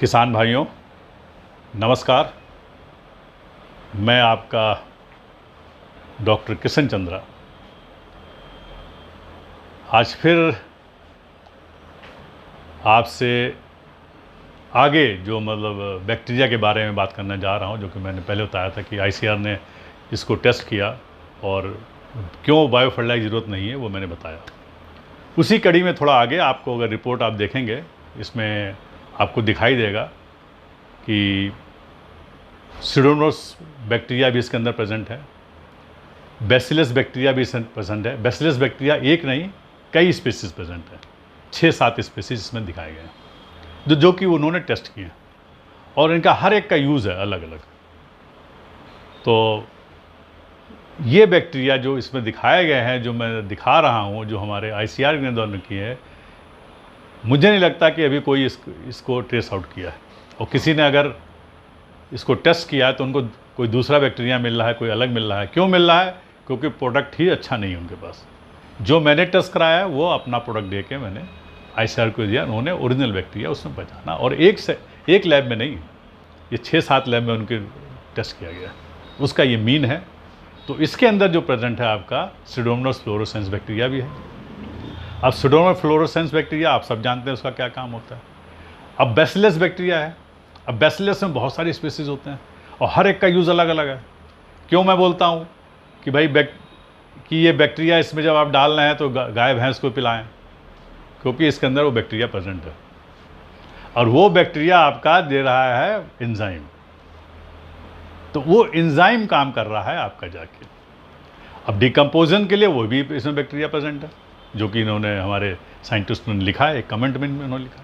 किसान भाइयों नमस्कार। मैं आपका डॉक्टर किशन चंद्रा आज फिर आपसे आगे जो बैक्टीरिया के बारे में बात करने जा रहा हूं, जो कि मैंने पहले बताया था कि आईसीआर ने इसको टेस्ट किया और क्यों बायो फर्टिलाइजर की ज़रूरत नहीं है वो मैंने बताया। उसी कड़ी में थोड़ा आगे आपको अगर रिपोर्ट आप देखेंगे इसमें आपको दिखाई देगा कि सीडोमोनास बैक्टीरिया भी इसके अंदर प्रेजेंट है, बैसिलस बैक्टीरिया भी इसमें प्रेजेंट है। बैसिलस बैक्टीरिया एक नहीं कई स्पीसीज प्रेजेंट है, 6-7 स्पीसीज इसमें दिखाए गए हैं जो कि उन्होंने टेस्ट किए और इनका हर एक का यूज़ है अलग अलग। तो ये बैक्टीरिया जो इसमें दिखाए गए हैं, जो मैं दिखा रहा हूँ, जो हमारे आईसीआर ने द्वारा किए हैं, मुझे नहीं लगता कि अभी कोई इसको ट्रेस आउट किया है। और किसी ने अगर इसको टेस्ट किया है तो उनको कोई दूसरा बैक्टीरिया मिल रहा है, कोई अलग मिल रहा है। क्यों मिल रहा है? क्योंकि प्रोडक्ट ही अच्छा नहीं है उनके पास। जो मैंने टेस्ट कराया है वो अपना प्रोडक्ट दे के मैंने आईसीआर को दिया, उन्होंने ओरिजिनल बैक्टीरिया उसमें पहचाना। और एक लैब में नहीं, ये 6-7 लैब में उनके टेस्ट किया गया, उसका ये मीन है। तो इसके अंदर जो प्रेजेंट है आपका सीडोमोनास फ्लोरोसेंस बैक्टीरिया भी है। अब सीडोमोनास फ्लोरोसेंस बैक्टीरिया आप सब जानते हैं उसका क्या काम होता है। अब बैसिलस बैक्टीरिया है। अब बैसिलस में बहुत सारी स्पीसीज होते हैं और हर एक का यूज़ अलग अलग है। क्यों मैं बोलता हूँ कि भाई कि ये बैक्टीरिया इसमें जब आप डाल रहे हैं तो गाय भैंस को पिलाएं, क्योंकि इसके अंदर वो बैक्टीरिया प्रेजेंट है और वो बैक्टीरिया आपका दे रहा है एंजाइम। तो वो एंजाइम काम कर रहा है आपका जाके। अब डिकम्पोजन के लिए वो भी इसमें बैक्टीरिया प्रेजेंट है, जो कि इन्होंने हमारे साइंटिस्ट ने लिखा है, एक कमेंट में उन्होंने लिखा।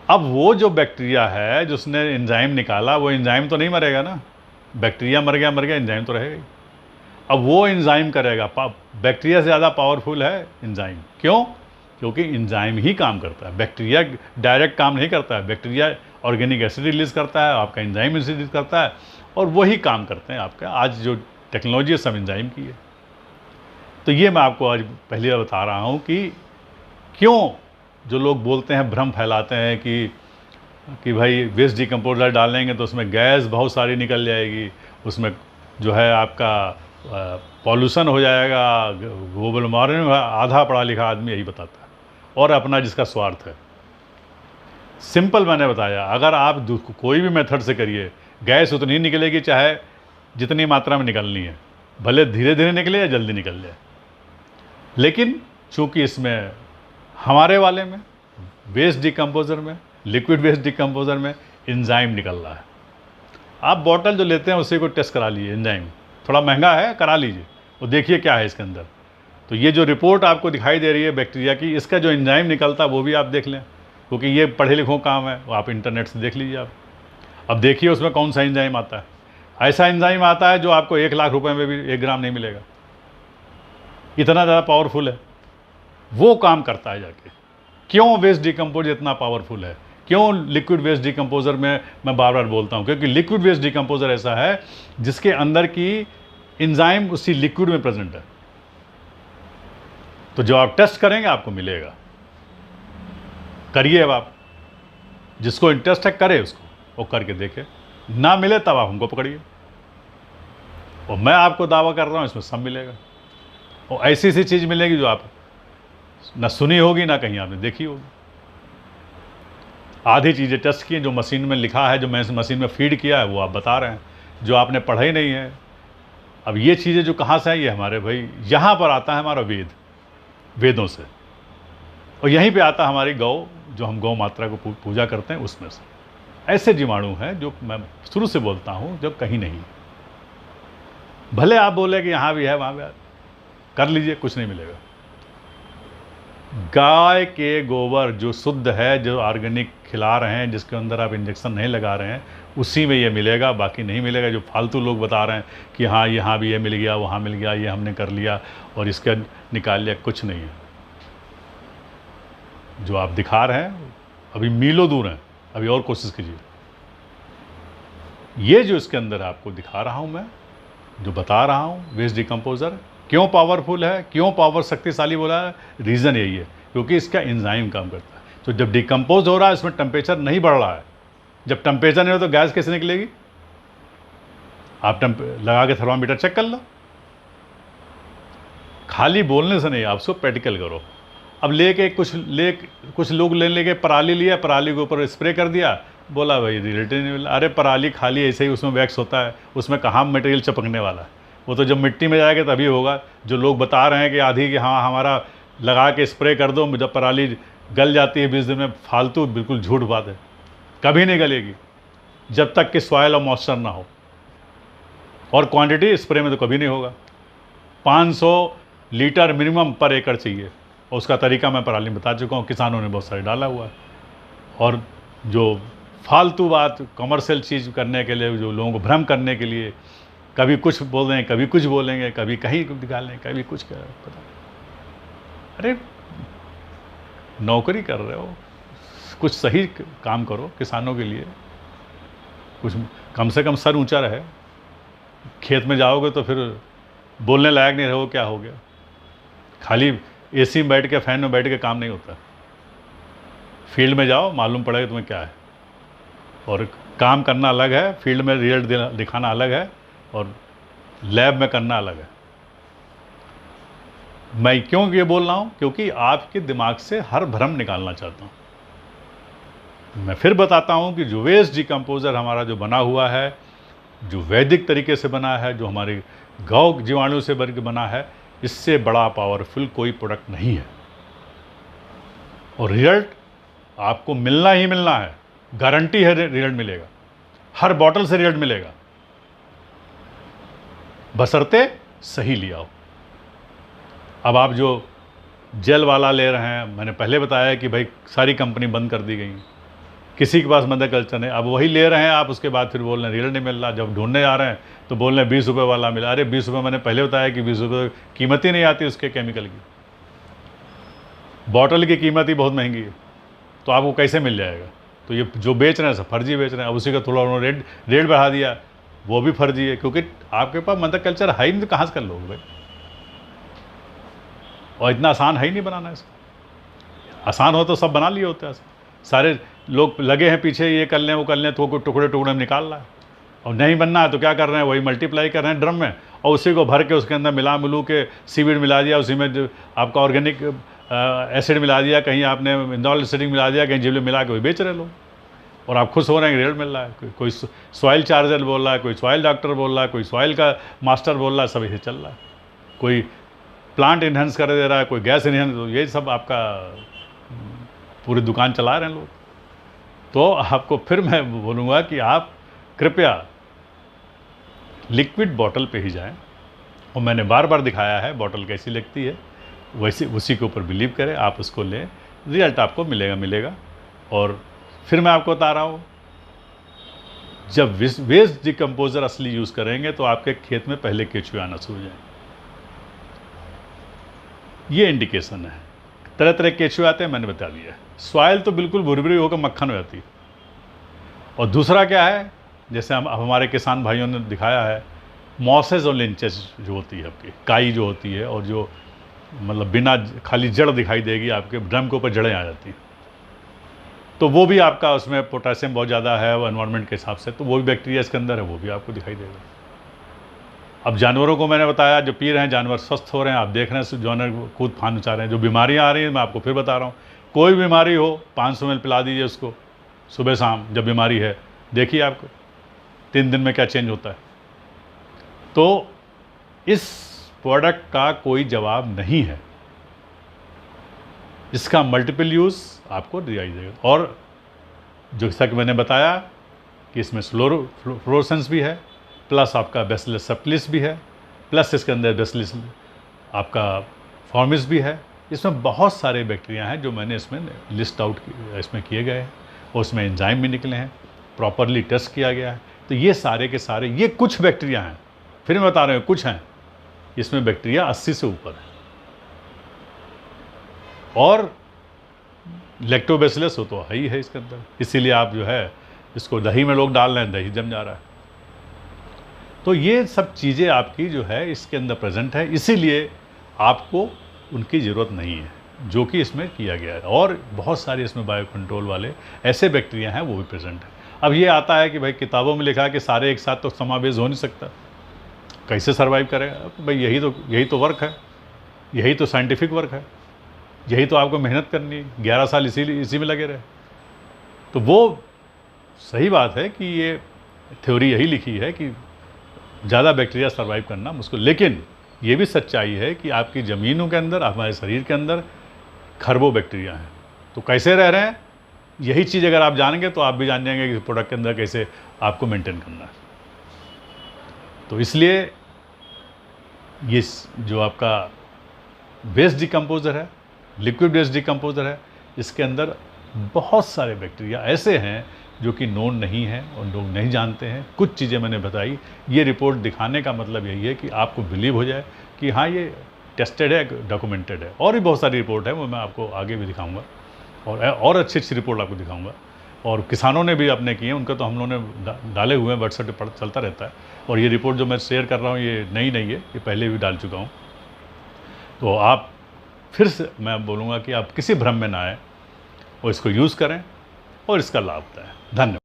अब वो जो बैक्टीरिया है जिसने एंजाइम निकाला, वो एंजाइम तो नहीं मरेगा ना। बैक्टीरिया मर गया, एंजाइम तो रहेगा ही। अब वो एंजाइम करेगा, बैक्टीरिया से ज़्यादा पावरफुल है एंजाइम। क्यों? क्योंकि एंजाइम ही काम करता है, बैक्टीरिया डायरेक्ट काम नहीं करता है। बैक्टीरिया ऑर्गेनिक एसिड रिलीज करता है, आपका एंजाइम रिलीज करता है, और वही काम करते हैं आपका। आज जो टेक्नोलॉजी है सब एंजाइम की है। तो ये मैं आपको आज पहली बार बता रहा हूँ कि क्यों जो लोग बोलते हैं, भ्रम फैलाते हैं कि भाई वेस्ट डिकम्पोजर डालेंगे तो उसमें गैस बहुत सारी निकल जाएगी, उसमें जो है आपका पॉल्यूशन हो जाएगा, ग्लोबल वार्मिंग। आधा पढ़ा लिखा आदमी यही बताता है और अपना जिसका स्वार्थ है। सिंपल मैंने बताया, अगर आप कोई भी मेथड से करिए, गैस उतनी निकलेगी चाहे जितनी मात्रा में निकलनी है, भले धीरे धीरे निकले या जल्दी निकल जाए। लेकिन चूँकि इसमें हमारे वाले में वेस्ट डिकम्पोजर में, लिक्विड वेस्ट डिकम्पोजर में एंजाइम निकल रहा है। आप बॉटल जो लेते हैं उसी को टेस्ट करा लीजिए, एंजाइम थोड़ा महंगा है, करा लीजिए और देखिए क्या है इसके अंदर। तो ये जो रिपोर्ट आपको दिखाई दे रही है बैक्टीरिया की, इसका जो एंजाइम निकलता है वो भी आप देख लें, क्योंकि ये पढ़े लिखों काम है, वो आप इंटरनेट से देख लीजिए आप। अब देखिए उसमें कौन सा एंजाइम आता है। ऐसा एंजाइम आता है जो आपको 1 लाख रुपए में भी 1 ग्राम नहीं मिलेगा, इतना ज़्यादा पावरफुल है, वो काम करता है जाके। क्यों वेस्ट डिकम्पोज इतना पावरफुल है? क्यों लिक्विड वेस्ट डिकम्पोजर में मैं बार बार बोलता हूँ? क्योंकि लिक्विड वेस्ट डिकम्पोजर ऐसा है जिसके अंदर की एंजाइम उसी लिक्विड में प्रेजेंट है। तो जो आप टेस्ट करेंगे आपको मिलेगा। करिए, अब आप जिसको इंटरेस्ट है करे उसको, वो करके देखे। ना मिले तब आप हमको पकड़िए, और मैं आपको दावा कर रहा हूँ इसमें सब मिलेगा। और ऐसी सी चीज़ मिलेगी जो आप ना सुनी होगी ना कहीं आपने देखी होगी। आधी चीज़ें टेस्ट की, जो मशीन में लिखा है, जो मैं मशीन में फीड किया है, वो आप बता रहे हैं, जो आपने पढ़ा ही नहीं है। अब ये चीज़ें जो कहाँ से आई, ये हमारे भाई यहाँ पर आता है हमारा वेदों से, और यहीं पे आता है हमारी गौ, जो हम गौ मात्रा को पूजा करते हैं उसमें से। ऐसे जीवाणु हैं जो मैं शुरू से बोलता हूँ, जब कहीं नहीं। भले आप बोले कि यहाँ भी है वहाँ भी है, कर लीजिए, कुछ नहीं मिलेगा। गाय के गोबर जो शुद्ध है, जो ऑर्गेनिक खिला रहे हैं, जिसके अंदर आप इंजेक्शन नहीं लगा रहे हैं, उसी में ये मिलेगा, बाकी नहीं मिलेगा। जो फालतू लोग बता रहे हैं कि हाँ यहाँ भी ये मिल गया, वहाँ मिल गया, ये हमने कर लिया और इसका निकाल लिया, कुछ नहीं है। जो आप दिखा रहे हैं अभी मीलों दूर हैं, अभी और कोशिश कीजिए। ये जो इसके अंदर आपको दिखा रहा हूँ मैं, जो बता रहा हूँ, वेस्ट डिकम्पोजर क्यों पावरफुल है, क्यों पावर शक्तिशाली बोला है, रीज़न यही है, क्योंकि इसका एंजाइम काम करता है। तो जब डिकम्पोज हो रहा है, इसमें टेम्परेचर नहीं बढ़ रहा है, जब टेम्परेचर नहीं हो तो गैस कैसे निकलेगी? आप लगा के थर्मामीटर चेक कर लो। खाली बोलने से नहीं, आप उसको प्रैक्टिकल करो। अब कुछ लोग लेके पराली लिया, पराली के ऊपर स्प्रे कर दिया, बोला भाई रिजल्ट नहीं मिला। अरे पराली खाली ऐसे ही उसमें वैक्स होता है, उसमें कहाँ मटेरियल चिपकने वाला है, वो तो जब मिट्टी में जाएगा तभी होगा। जो लोग बता रहे हैं कि आधी कि हाँ हमारा लगा के स्प्रे कर दो, जब पराली गल जाती है 20 दिन में, फालतू, बिल्कुल झूठ बात है। कभी नहीं गलेगी जब तक कि सॉइल और मॉइस्चर ना हो, और क्वांटिटी स्प्रे में तो कभी नहीं होगा। 500 लीटर मिनिमम पर एकड़ चाहिए, और उसका तरीका मैं पराली में बता चुका हूँ, किसानों ने बहुत सारे डाला हुआ है। और जो फालतू बात कमर्शियल चीज़ करने के लिए, जो लोगों को भ्रम करने के लिए, कभी कुछ बोल रहे हैं, कभी कुछ बोलेंगे, कभी कहीं निकाल लें, कभी कुछ कर पता। अरे नौकरी कर रहे हो, कुछ सही काम करो किसानों के लिए, कुछ कम से कम सर ऊंचा रहे। खेत में जाओगे तो फिर बोलने लायक नहीं रहो, क्या हो गया? खाली एसी में बैठ के, फैन में बैठ के काम नहीं होता। फील्ड में जाओ, मालूम पड़ेगा तुम्हें क्या है। और काम करना अलग है, फील्ड में रिजल्ट दिखाना अलग है, और लैब में करना अलग है। मैं क्यों ये बोल रहा हूँ? क्योंकि आपके दिमाग से हर भ्रम निकालना चाहता हूँ। मैं फिर बताता हूँ कि जो वेस्ट डिकम्पोज़र हमारा जो बना हुआ है, जो वैदिक तरीके से बना है, जो हमारे गौ जीवाणु से बना है, इससे बड़ा पावरफुल कोई प्रोडक्ट नहीं है। और रिजल्ट आपको मिलना ही मिलना है, गारंटी है रिजल्ट मिलेगा, हर बॉटल से रिजल्ट मिलेगा, बशर्ते सही लिया हो। अब आप जो जेल वाला ले रहे हैं, मैंने पहले बताया कि भाई सारी कंपनी बंद कर दी गई, किसी के पास मदर कल्चर नहीं। अब वही ले रहे हैं आप, उसके बाद फिर बोल रहे हैं रिजल्ट नहीं मिल रहा। जब ढूंढने आ रहे हैं तो बोल रहे हैं 20 रुपये वाला मिला। अरे 20 रुपये, मैंने पहले बताया कि 20 रुपये कीमत ही नहीं आती उसके केमिकल की, बॉटल की कीमत ही बहुत महंगी है, तो आपको कैसे मिल जाएगा? तो ये जो बेच रहे हैं सब फर्जी बेच रहे हैं। अब उसी का थोड़ा उन्होंने रेट बढ़ा दिया, वो भी फर्जी है, क्योंकि आपके पास मदर कल्चर है ही नहीं, तो कहाँ से कर लोगे भाई? और इतना आसान है ही नहीं बनाना इसको। आसान हो तो सब बना लिए होते हैं, सारे लोग लगे हैं पीछे, ये कर लें वो कर लें, तो टुकड़े टुकड़े में निकाल रहा है। और नहीं बनना है तो क्या कर रहे हैं? वही मल्टीप्लाई कर रहे हैं ड्रम में, और उसी को भर के उसके अंदर मिलू के सीवीड मिला दिया, उसी में जो आपका ऑर्गेनिक एसिड मिला दिया, कहीं आपने इंडोल एसिडिक मिला दिया, कहीं जिबले मिला के वही बेच रहे लोग, और आप खुश हो रहे हैं कि रिजल्ट मिल रहा है। कोई सॉइल चार्जर बोल रहा है, कोई सॉइल डॉक्टर बोल रहा है, कोई सॉइल का मास्टर बोल रहा है, सब इसे चल रहा है। कोई प्लांट इन्हेंस कर दे रहा है, कोई गैस इन्हेंस, तो ये सब आपका पूरी दुकान चला रहे हैं लोग। तो आपको फिर मैं बोलूँगा कि आप कृपया लिक्विड बॉटल पे ही जाएं, और मैंने बार बार दिखाया है बॉटल कैसी लगती है, वैसे उसी के ऊपर बिलीव करें, आप उसको लें, रिजल्ट आपको मिलेगा। और फिर मैं आपको बता रहा हूँ, जब वेस्ट डिकम्पोज़र असली यूज़ करेंगे तो आपके खेत में पहले केचुए आना शुरू हो जाएंगे। ये इंडिकेशन है। तरह तरह के केचुए आते हैं, मैंने बता दिया। सॉइल तो बिल्कुल भुरभुरी होकर मक्खन हो जाती है। और दूसरा क्या है, जैसे हम हमारे किसान भाइयों ने दिखाया है, मॉसेज और लिंचेस जो होती है, आपकी काई जो होती है, और जो मतलब बिना खाली जड़ दिखाई देगी, आपके ड्रम के ऊपर जड़ें आ जाती हैं, तो वो भी आपका, उसमें पोटेशियम बहुत ज़्यादा है वो एनवायरनमेंट के हिसाब से, तो वो भी बैक्टीरिया इसके अंदर है, वो भी आपको दिखाई देगा। अब जानवरों को मैंने बताया, जो पी रहे हैं जानवर स्वस्थ हो रहे हैं, आप देख रहे हैं जानवर कूद फान मचा रहे हैं। जो बीमारियाँ आ रही हैं, मैं आपको फिर बता रहा हूँ, कोई बीमारी हो 500 ml पिला दीजिए उसको सुबह शाम, जब बीमारी है, देखिए आपको 3 दिन में क्या चेंज होता है। तो इस प्रोडक्ट का कोई जवाब नहीं है, इसका मल्टीपल यूज़ आपको दिखाई देगा। और जो जैसा कि मैंने बताया कि इसमें फ्लोरोसेंस भी है, प्लस आपका बैसिलस सबटिलिस भी है, प्लस इसके अंदर बैसिलस आपका फॉर्मिस भी है। इसमें बहुत सारे बैक्टीरिया हैं जो मैंने इसमें लिस्ट आउट इसमें किए गए हैं, और उसमें एंजाइम भी निकले हैं, प्रॉपरली टेस्ट किया गया है। तो ये सारे के सारे, ये कुछ बैक्टीरिया हैं, फिर मैं बता रहा हूँ कुछ हैं, इसमें बैक्टीरिया 80 से ऊपर है। और लैक्टोबैसिलस हो तो है ही है इसके अंदर, इसीलिए आप जो है इसको दही में लोग डाल रहे हैं, दही जम जा रहा है। तो ये सब चीज़ें आपकी जो है इसके अंदर प्रेजेंट है, इसीलिए आपको उनकी ज़रूरत नहीं है, जो कि इसमें किया गया है। और बहुत सारे इसमें बायो कंट्रोल वाले ऐसे बैक्टीरिया हैं, वो भी प्रेजेंट है। अब ये आता है कि भाई किताबों में लिखा है कि सारे एक साथ तो समावेश हो नहीं सकता, कैसे सर्वाइव करेगा? भाई यही तो वर्क है, यही तो साइंटिफिक वर्क है, यही तो आपको मेहनत करनी है, 11 साल इसी में लगे रहे। तो वो सही बात है कि ये थ्योरी यही लिखी है कि ज़्यादा बैक्टीरिया सर्वाइव करना मुश्किल, लेकिन ये भी सच्चाई है कि आपकी ज़मीनों के अंदर, हमारे शरीर के अंदर खरबों बैक्टीरिया हैं। तो कैसे रह रहे हैं, यही चीज़ अगर आप जानेंगे तो आप भी जान जाएंगे कि प्रोडक्ट के अंदर कैसे आपको मेंटेन करना है। तो इसलिए ये जो आपका वेस्ट डिकम्पोज़र है, लिक्विड वेस्ट डिकम्पोज़र है, इसके अंदर बहुत सारे बैक्टीरिया ऐसे हैं जो कि नोन नहीं हैं और लोग नहीं जानते हैं। कुछ चीज़ें मैंने बताई, ये रिपोर्ट दिखाने का मतलब यही है कि आपको बिलीव हो जाए कि हाँ ये टेस्टेड है, डॉक्यूमेंटेड है। और भी बहुत सारी रिपोर्ट है, वो मैं आपको आगे भी दिखाऊंगा और अच्छी अच्छी रिपोर्ट आपको दिखाऊंगा। और किसानों ने भी अपने किए, उनका तो हम लोगों ने डाले हुए हैं, व्हाट्सएप पर चलता रहता है। और ये रिपोर्ट जो मैं शेयर कर रहा हूँ ये नई नहीं है, ये पहले भी डाल चुका हूँ। तो आप फिर से मैं बोलूँगा कि आप किसी भ्रम में ना आए और इसको यूज़ करें और इसका लाभ उठाएं। धन्यवाद।